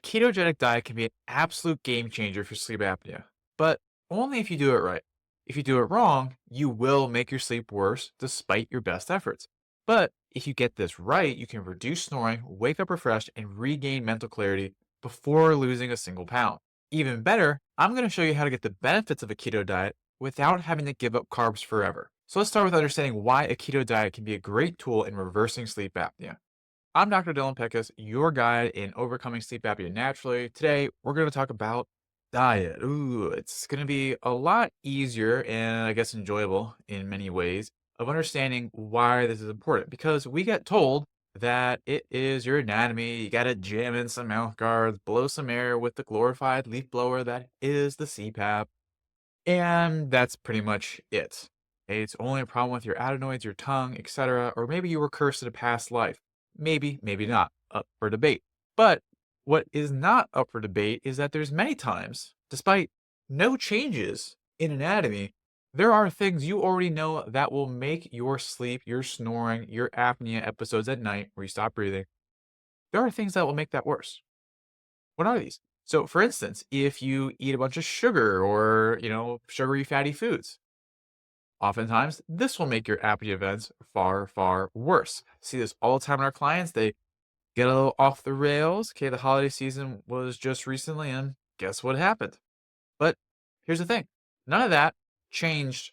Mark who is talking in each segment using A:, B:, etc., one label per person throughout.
A: ketogenic diet can be an absolute game changer for sleep apnea, but only if you do it right. If you do it wrong, you will make your sleep worse despite your best efforts. But if you get this right, you can reduce snoring, wake up refreshed, and regain mental clarity before losing a single pound. Even better, I'm going to show you how to get the benefits of a keto diet without having to give up carbs forever. So let's start with understanding why a keto diet can be a great tool in reversing sleep apnea. I'm Dr. Dylan Peckus, your guide in overcoming sleep apnea naturally. Today, we're going to talk about diet. Ooh, it's going to be a lot easier and I guess enjoyable in many ways of understanding why this is important because we get told that it is your anatomy. You got to jam in some mouth guards, blow some air with the glorified leaf blower that is the CPAP, and that's pretty much it. It's only a problem with your adenoids, your tongue, etc. Or maybe you were cursed in a past life. Maybe, maybe not. Up for debate. But what is not up for debate is that there's many times, despite no changes in anatomy, there are things you already know that will make your sleep, your snoring, your apnea episodes at night where you stop breathing, there are things that will make that worse. What are these? So, for instance, if you eat a bunch of sugar or, sugary fatty foods, oftentimes this will make your apnea events far, far worse. See this all the time in our clients. They get a little off the rails. Okay, the holiday season was just recently, and guess what happened? But here's the thing, none of that changed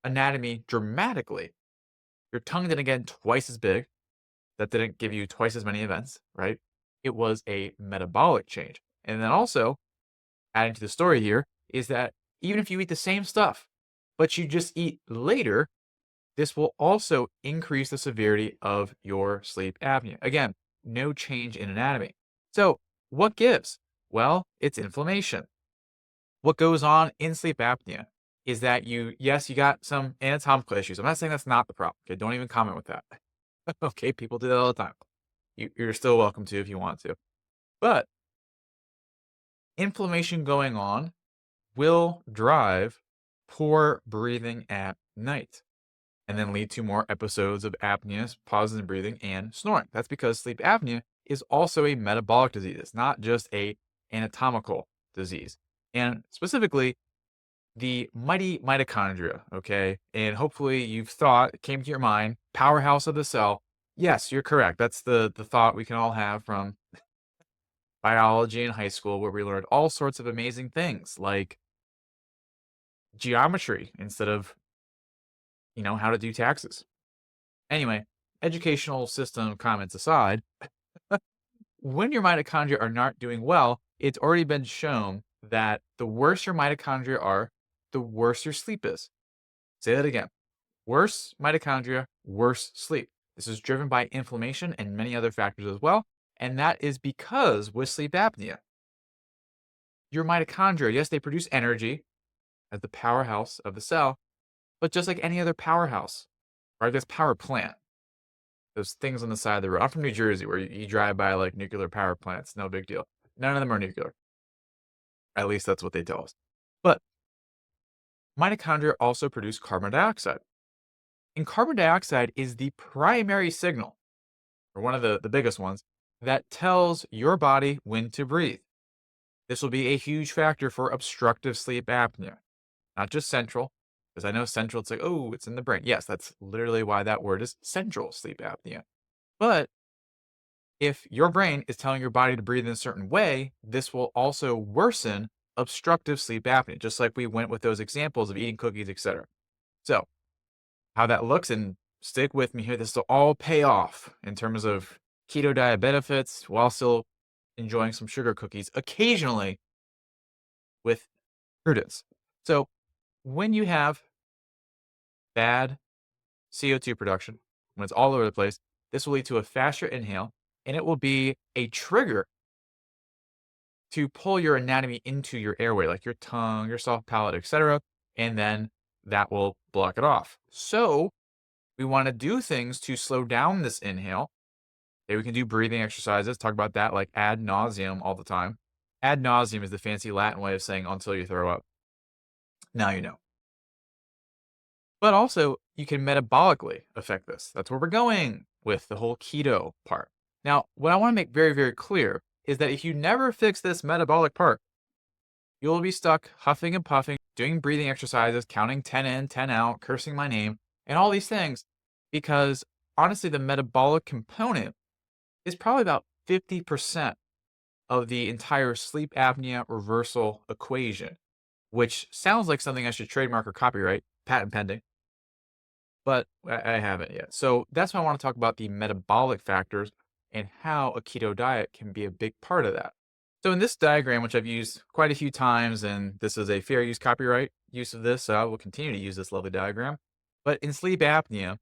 A: anatomy dramatically. Your tongue didn't get twice as big. That didn't give you twice as many events, right? It was a metabolic change. And then also, adding to the story here, is that even if you eat the same stuff, but you just eat later, this will also increase the severity of your sleep apnea. Again, no change in anatomy. So, what gives? Well, it's inflammation. What goes on in sleep apnea is that yes, you got some anatomical issues. I'm not saying that's not the problem. Okay, don't even comment with that. Okay, people do that all the time. You're still welcome to if you want to. But inflammation going on will drive poor breathing at night and then lead to more episodes of apnea, pauses in breathing, and snoring. That's because sleep apnea is also a metabolic disease. It's not just a anatomical disease. And specifically, the mighty mitochondria, okay? And hopefully you've thought, it came to your mind, powerhouse of the cell. Yes, you're correct. That's the thought we can all have from biology in high school where we learned all sorts of amazing things like geometry instead of, how to do taxes. Anyway, educational system comments aside, when your mitochondria are not doing well, it's already been shown that the worse your mitochondria are, the worse your sleep is. Say that again. Worse mitochondria, worse sleep. This is driven by inflammation and many other factors as well. And that is because with sleep apnea, your mitochondria, yes, they produce energy as the powerhouse of the cell, but just like any other powerhouse, or I guess power plant, those things on the side of the road. I'm from New Jersey where you drive by like nuclear power plants, no big deal. None of them are nuclear. At least that's what they tell us. But mitochondria also produce carbon dioxide. And carbon dioxide is the primary signal, or one of the biggest ones, that tells your body when to breathe. This will be a huge factor for obstructive sleep apnea, not just central, because I know central, it's like, oh, it's in the brain. Yes, that's literally why that word is central sleep apnea. But if your brain is telling your body to breathe in a certain way, this will also worsen obstructive sleep apnea, just like we went with those examples of eating cookies, etc. So, how that looks, and stick with me here, this will all pay off in terms of keto diet benefits while still enjoying some sugar cookies occasionally with prudence. So, when you have bad CO2 production, when it's all over the place, this will lead to a faster inhale and it will be a trigger to pull your anatomy into your airway, like your tongue, your soft palate, etc. And then that will block it off. So, we want to do things to slow down this inhale. Okay, we can do breathing exercises, talk about that like ad nauseum all the time. Ad nauseum is the fancy Latin way of saying until you throw up. Now you know. But also, you can metabolically affect this. That's where we're going with the whole keto part. Now, what I want to make very, very clear is that if you never fix this metabolic part, you'll be stuck huffing and puffing, doing breathing exercises, counting 10 in, 10 out, cursing my name, and all these things because honestly, the metabolic component is probably about 50% of the entire sleep apnea reversal equation, which sounds like something I should trademark or copyright, patent pending, but I haven't yet. So that's why I want to talk about the metabolic factors and how a keto diet can be a big part of that. So in this diagram, which I've used quite a few times, and this is a fair use copyright use of this, so I will continue to use this lovely diagram. But in sleep apnea,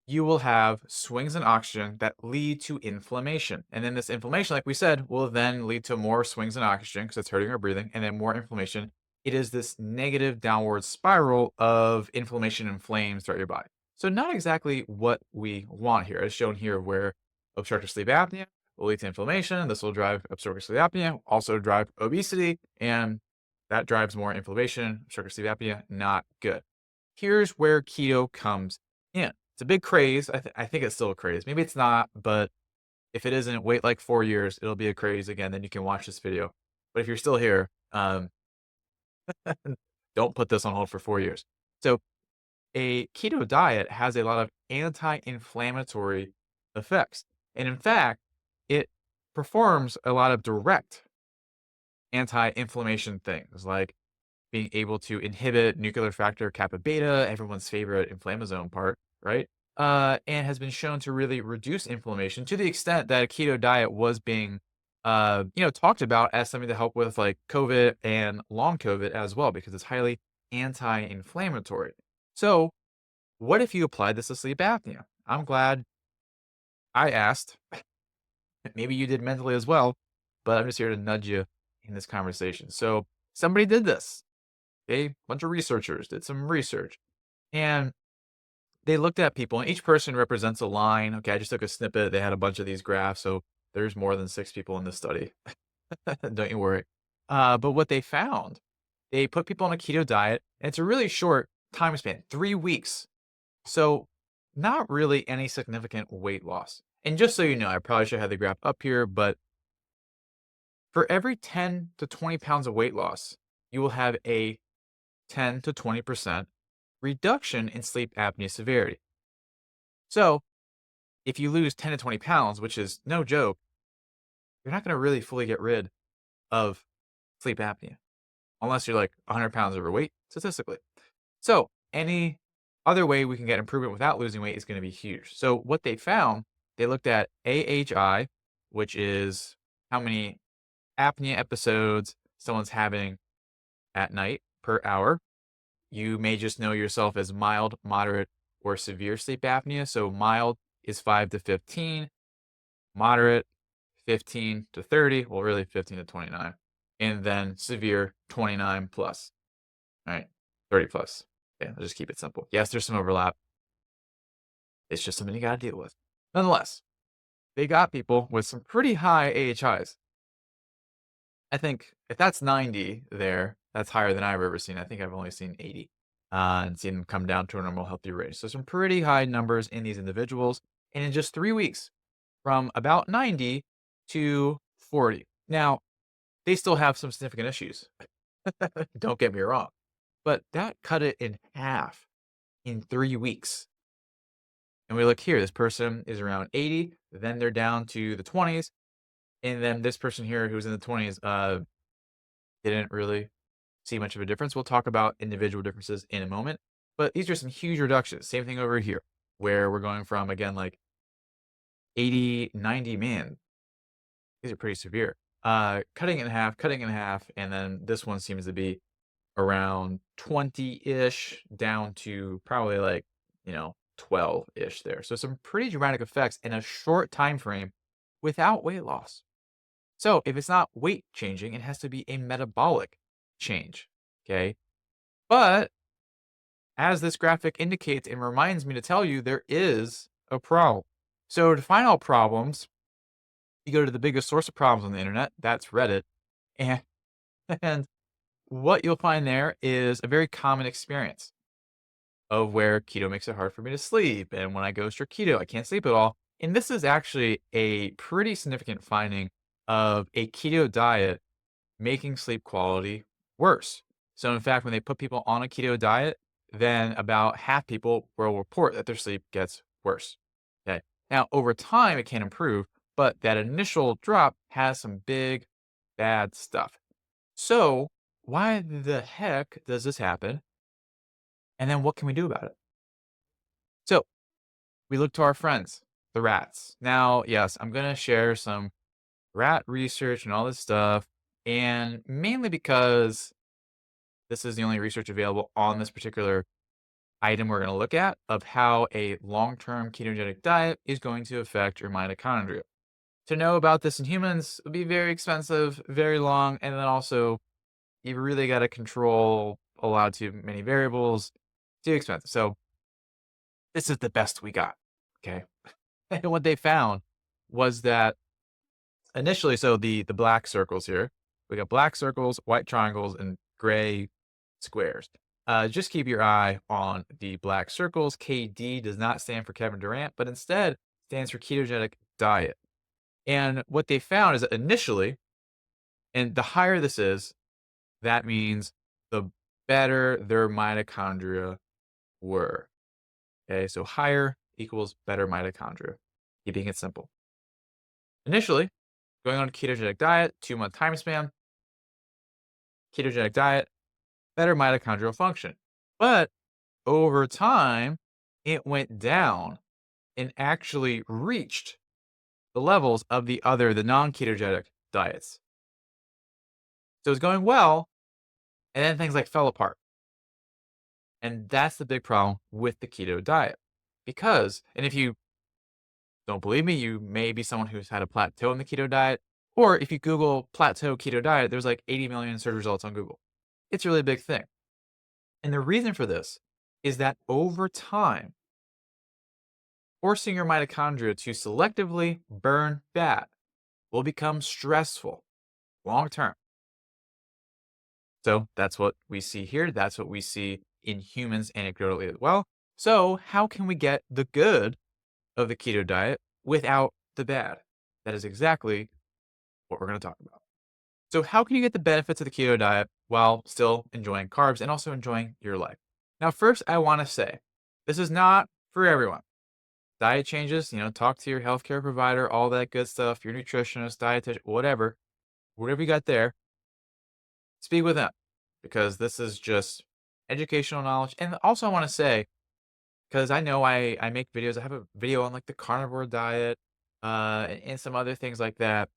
A: you will have swings in oxygen that lead to inflammation. And then this inflammation, like we said, will then lead to more swings in oxygen because it's hurting our breathing, and then more inflammation. It is this negative downward spiral of inflammation and flames throughout your body. So, not exactly what we want here, as shown here, where obstructive sleep apnea will lead to inflammation. This will drive obstructive sleep apnea, also drive obesity, and that drives more inflammation, obstructive sleep apnea, not good. Here's where keto comes in. It's a big craze. I think it's still a craze. Maybe it's not, but if it isn't, wait like 4 years, it'll be a craze again, then you can watch this video. But if you're still here, don't put this on hold for 4 years. So, a keto diet has a lot of anti-inflammatory effects, and in fact, it performs a lot of direct anti-inflammation things, like being able to inhibit nuclear factor kappa beta, everyone's favorite inflammasome part, right? And has been shown to really reduce inflammation to the extent that a keto diet was being, talked about as something to help with like COVID and long COVID as well, because it's highly anti-inflammatory. So, what if you applied this to sleep apnea? I'm glad I asked. Maybe you did mentally as well, but I'm just here to nudge you in this conversation. So, somebody did this. A bunch of researchers did some research, and they looked at people, and each person represents a line. Okay, I just took a snippet. They had a bunch of these graphs, so there's more than 6 people in this study. Don't you worry. But what they found, they put people on a keto diet, and it's a really short time span, 3 weeks. So not really any significant weight loss. And just so you know, I probably should have the graph up here, but for every 10 to 20 pounds of weight loss, you will have a 10 to 20% reduction in sleep apnea severity. So, if you lose 10 to 20 pounds, which is no joke, you're not going to really fully get rid of sleep apnea unless you're like 100 pounds overweight statistically. So, any other way we can get improvement without losing weight is going to be huge. So, what they found, they looked at AHI, which is how many apnea episodes someone's having at night per hour. You may just know yourself as mild, moderate, or severe sleep apnea. So mild is 5 to 15, moderate 15 to 30, well, really 15 to 29, and then severe 29 plus. All right, 30 plus. Yeah, I'll just keep it simple. Yes, there's some overlap. It's just something you got to deal with. Nonetheless, they got people with some pretty high AHIs. I think if that's 90 there, that's higher than I've ever seen. I think I've only seen 80 and seen them come down to a normal healthy range. So some pretty high numbers in these individuals. And in just 3 weeks, from about 90 to 40. Now, they still have some significant issues. Don't get me wrong. But that cut it in half in 3 weeks. And we look here, this person is around 80, then they're down to the 20s. And then this person here who's in the 20s didn't really see much of a difference. We'll talk about individual differences in a moment, but these are some huge reductions. Same thing over here, where we're going from, again, like 80, 90, man, these are pretty severe. Cutting it in half, and then this one seems to be around 20-ish down to probably like, 12-ish there. So some pretty dramatic effects in a short time frame without weight loss. So if it's not weight changing, it has to be a metabolic change. Okay. But as this graphic indicates and reminds me to tell you, there is a problem. So to find out problems, you go to the biggest source of problems on the internet, that's Reddit. And, and what you'll find there is a very common experience of where keto makes it hard for me to sleep. And when I go strict keto, I can't sleep at all. And this is actually a pretty significant finding of a keto diet making sleep quality worse. So, in fact, when they put people on a keto diet, then about half people will report that their sleep gets worse. Okay. Now, over time, it can improve, but that initial drop has some big bad stuff. So, why the heck does this happen? And then what can we do about it? So, we look to our friends, the rats. Now, yes, I'm going to share some rat research and all this stuff. And mainly because this is the only research available on this particular item we're going to look at of how a long term ketogenic diet is going to affect your mitochondria. To know about this in humans would be very expensive, very long, and then also you really got to control a lot too many variables, too expensive. So this is the best we got. Okay. And what they found was that initially, so the black circles here, we got black circles, white triangles, and gray squares. Just keep your eye on the black circles. KD does not stand for Kevin Durant, but instead stands for ketogenic diet. And what they found is that initially, and the higher this is, that means the better their mitochondria were. Okay, so higher equals better mitochondria, keeping it simple. Initially, going on a ketogenic diet, 2-month time span, ketogenic diet, better mitochondrial function. But over time, it went down and actually reached the levels of the non-ketogenic diets. So it was going well, and then things like fell apart. And that's the big problem with the keto diet. Because, and if you don't believe me, you may be someone who's had a plateau in the keto diet. Or if you Google plateau keto diet, there's like 80 million search results on Google. It's a really big thing. And the reason for this is that over time, forcing your mitochondria to selectively burn fat will become stressful long term. So that's what we see here. That's what we see in humans anecdotally as well. So, how can we get the good of the keto diet without the bad? That is exactly what we're going to talk about. So, how can you get the benefits of the keto diet while still enjoying carbs and also enjoying your life? Now, first, I want to say this is not for everyone. Diet changes, talk to your healthcare provider, all that good stuff, your nutritionist, dietitian, whatever you got there, speak with them because this is just educational knowledge. And also, I want to say, because I know I make videos, I have a video on like the carnivore diet and some other things like that.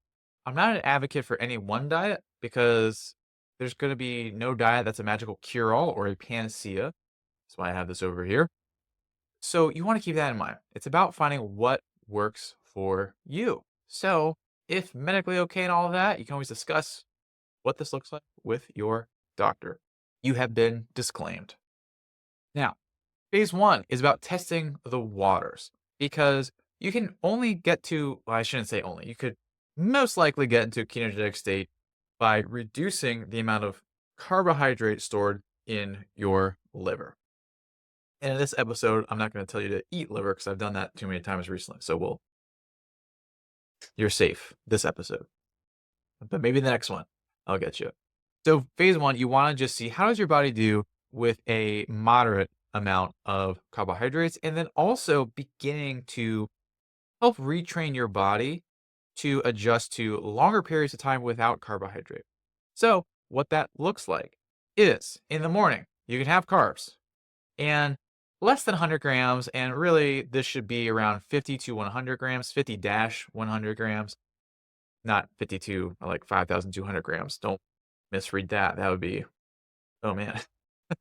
A: I'm not an advocate for any one diet because there's going to be no diet that's a magical cure all or a panacea. That's why I have this over here. So you want to keep that in mind. It's about finding what works for you. So if medically okay and all of that, you can always discuss what this looks like with your doctor. You have been disclaimed. Now, phase one is about testing the waters because you can only get to, well, I shouldn't say only, you could most likely get into a ketogenic state by reducing the amount of carbohydrate stored in your liver. And in this episode, I'm not going to tell you to eat liver because I've done that too many times recently. So you're safe this episode, but maybe the next one I'll get you. So phase one, you want to just see how does your body do with a moderate amount of carbohydrates, and then also beginning to help retrain your body to adjust to longer periods of time without carbohydrate. So what that looks like is in the morning, you can have carbs and less than 100 grams. And really, this should be around 50 to 100 grams, 50 100 grams, not 52 or like 5,200 grams. Don't misread that. That would be, oh man,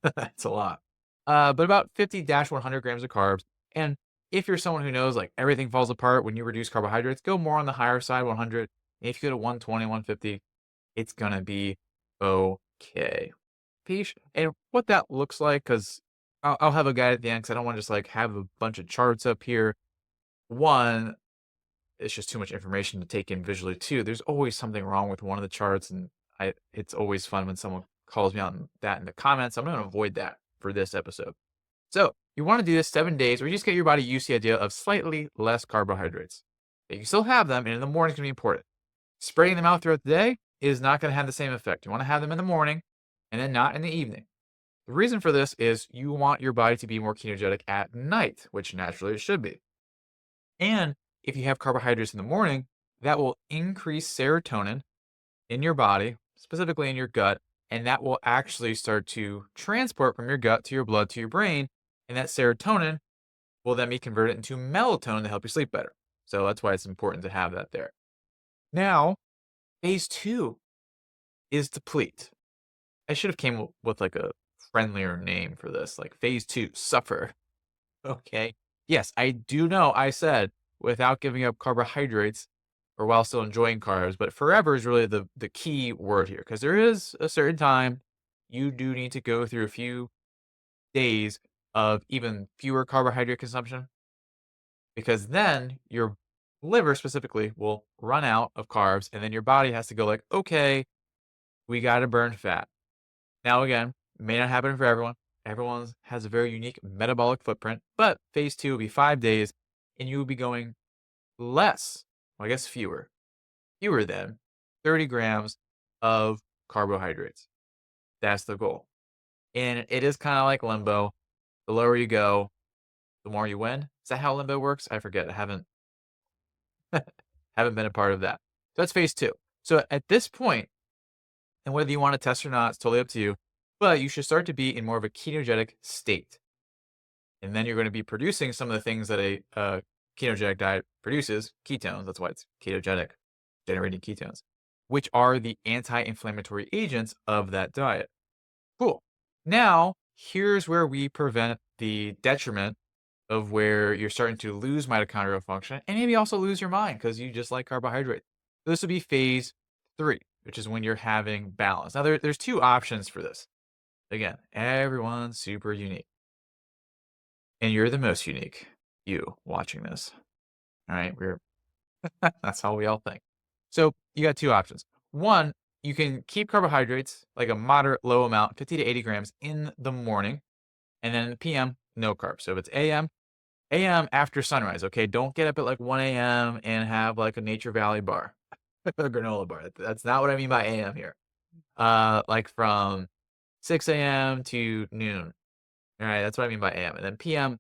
A: that's a lot. But about 50 100 grams of carbs. And if you're someone who knows like everything falls apart when you reduce carbohydrates, go more on the higher side, 100. If you go to 120, 150, it's going to be okay. Peace. And what that looks like, because I'll have a guide at the end because I don't want to just like have a bunch of charts up here. One, it's just too much information to take in visually. Two, there's always something wrong with one of the charts. And it's always fun when someone calls me on that in the comments. I'm going to avoid that for this episode. So you want to do this 7 days where you just get your body used to the idea of slightly less carbohydrates. You still have them, and in the morning it's going to be important. Spreading them out throughout the day is not going to have the same effect. You want to have them in the morning and then not in the evening. The reason for this is you want your body to be more ketogenic at night, which naturally it should be. And if you have carbohydrates in the morning, that will increase serotonin in your body, specifically in your gut, and that will actually start to transport from your gut to your blood to your brain. And that serotonin will then be converted into melatonin to help you sleep better. So that's why it's important to have that there. Now, phase two is deplete. I should have came up with like a friendlier name for this, like phase two, suffer. Okay. Yes, I do know I said without giving up carbohydrates or while still enjoying carbs, but forever is really the key word here because there is a certain time you do need to go through a few days of even fewer carbohydrate consumption because then your liver specifically will run out of carbs and then your body has to go like, okay, we got to burn fat. Now, again, may not happen for everyone. Everyone has a very unique metabolic footprint, but phase two will be 5 days and you will be going less, well, I guess fewer than 30 grams of carbohydrates. That's the goal. And it is kind of like limbo. The lower you go, the more you win. Is that how limbo works? I forget. I haven't been a part of that. So that's phase two. So at this point, and whether you want to test or not, it's totally up to you. But you should start to be in more of a ketogenic state. And then you're going to be producing some of the things that a ketogenic diet produces, ketones. That's why it's ketogenic, generating ketones, which are the anti-inflammatory agents of that diet. Cool. Now, here's where we prevent the detriment of where you're starting to lose mitochondrial function and maybe also lose your mind because you just like carbohydrates. This would be phase three, which is when you're having balance. Now, there's two options for this. Again, everyone's super unique. And you're the most unique, you watching this. All right, that's how we all think. So you got two options. One, you can keep carbohydrates like a moderate low amount, 50 to 80 grams in the morning, and then in the PM, no carbs. So if it's AM after sunrise. Okay, don't get up at like 1 a.m. and have like a Nature Valley bar, a granola bar. That's not what I mean by AM here. Like from 6 a.m. to noon. All right, that's what I mean by AM. And then PM,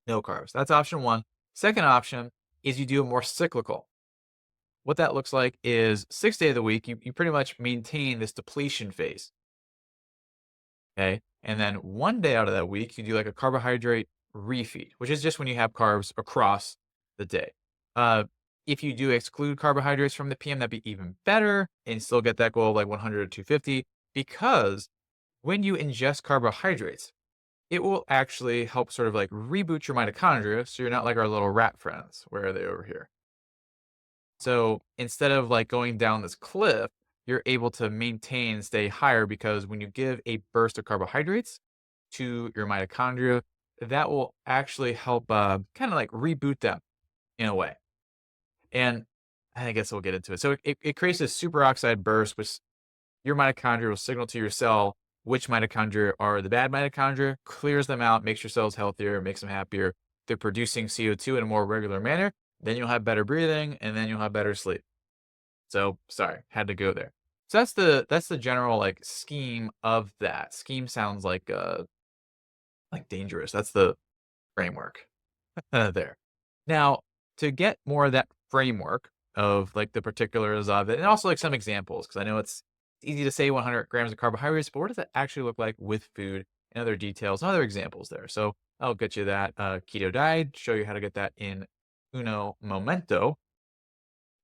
A: no carbs. That's option one. Second option is you do a more cyclical. What that looks like is 6 days of the week, you pretty much maintain this depletion phase. Okay. And then 1 day out of that week, you do like a carbohydrate refeed, which is just when you have carbs across the day. Uh, if you do exclude carbohydrates from the PM, that'd be even better and still get that goal of like 100 to 250 because when you ingest carbohydrates, it will actually help sort of like reboot your mitochondria. So you're not like our little rat friends. Where are they over here? So instead of like going down this cliff, you're able to maintain and stay higher because when you give a burst of carbohydrates to your mitochondria, that will actually help kind of like reboot them in a way. And I guess we'll get into it. So it creates a superoxide burst, which your mitochondria will signal to your cell which mitochondria are the bad mitochondria, clears them out, makes your cells healthier, makes them happier. They're producing CO2 in a more regular manner. Then you'll have better breathing and then you'll have better sleep. So sorry, had to go there. So that's the general like scheme of that. Scheme sounds like dangerous. That's the framework there. Now, to get more of that framework of like the particulars of it, and also like some examples, because I know it's easy to say 100 grams of carbohydrates, but what does that actually look like with food and other details and other examples there? So I'll get you that keto diet, show you how to get that in uno momento.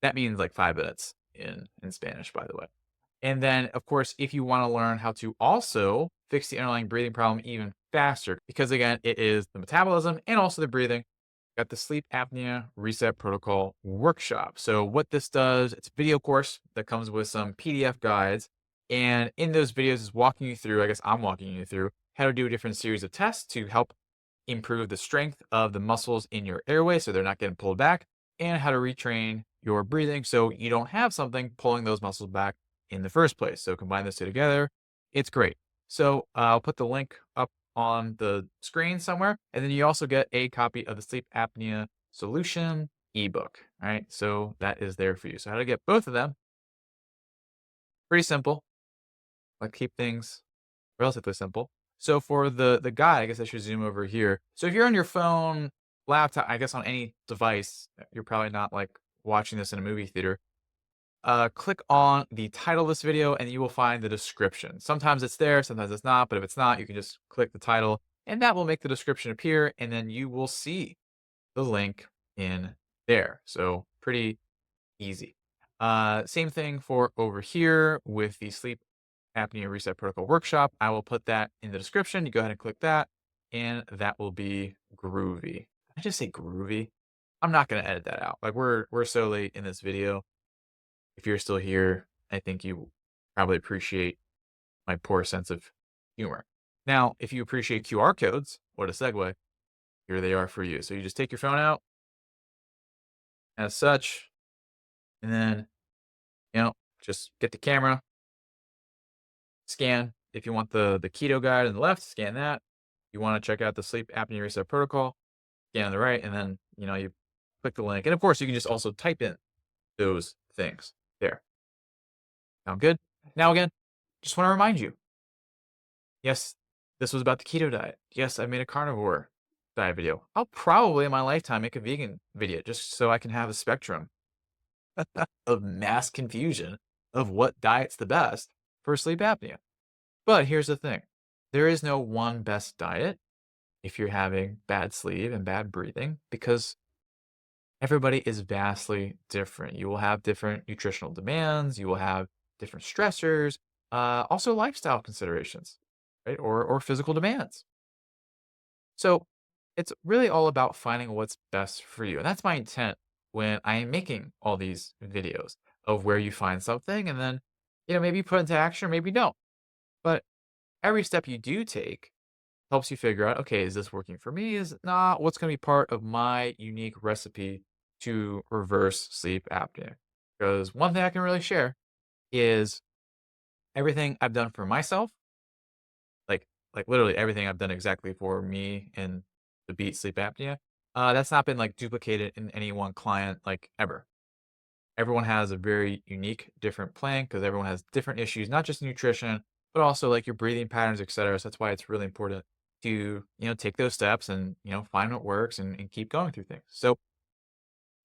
A: That means like 5 minutes in Spanish, by the way. And then, of course, if you want to learn how to also fix the underlying breathing problem even faster, because again, it is the metabolism and also the breathing, got the sleep apnea reset protocol workshop. So what this does, it's a video course that comes with some PDF guides. And in those videos is walking you through, I guess I'm walking you through how to do a different series of tests to help improve the strength of the muscles in your airway so they're not getting pulled back, and how to retrain your breathing so you don't have something pulling those muscles back in the first place. So combine those two together, it's great. So I'll put the link up on the screen somewhere, and then you also get a copy of the sleep apnea solution ebook. All right. So that is there for you. So how to get both of them? Pretty simple. Like keep things relatively simple. So for the guide, I guess I should zoom over here. So if you're on your phone, laptop, I guess on any device, you're probably not like watching this in a movie theater. Click on the title of this video and you will find the description. Sometimes it's there, sometimes it's not, but if it's not, you can just click the title and that will make the description appear and then you will see the link in there. So pretty easy. Same thing for over here with the sleep apnea reset protocol workshop. I will put that in the description. You go ahead and click that and that will be groovy. I just say groovy. I'm not going to edit that out. Like we're so late in this video. If you're still here, I think you probably appreciate my poor sense of humor. Now, if you appreciate QR codes, what a segue, here they are for you. So you just take your phone out as such, and then, just get the camera, scan. If you want the keto guide on the left, scan that. You want to check out the sleep apnea reset protocol, scan on the right, and then, you click the link. And of course, you can just also type in those things there. Sound good? Now, again, just want to remind you, yes, this was about the keto diet. Yes, I made a carnivore diet video. I'll probably in my lifetime make a vegan video just so I can have a spectrum of mass confusion of what diet's the best for sleep apnea. But here's the thing. There is no one best diet if you're having bad sleep and bad breathing because everybody is vastly different. You will have different nutritional demands, you will have different stressors, also lifestyle considerations, right? Or physical demands. So it's really all about finding what's best for you. And that's my intent when I am making all these videos of where you find something and then, maybe put into action or maybe don't. But every step you do take helps you figure out, okay, is this working for me? Is it not? What's going to be part of my unique recipe to reverse sleep apnea? Because one thing I can really share is everything I've done for myself, like literally everything I've done exactly for me and to beat sleep apnea. That's not been like duplicated in any one client like ever. Everyone has a very unique, different plan because everyone has different issues, not just nutrition, but also like your breathing patterns, etc. So that's why it's really important to, take those steps and, find what works and keep going through things. So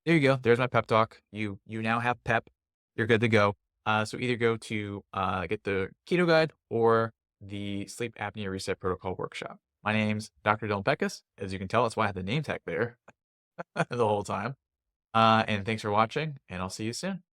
A: there you go. There's my pep talk. You now have pep. You're good to go. So either go to get the keto guide or the sleep apnea reset protocol workshop. My name's Dr. Dylan Peckus. As you can tell, that's why I have the name tag there the whole time. And thanks for watching, and I'll see you soon.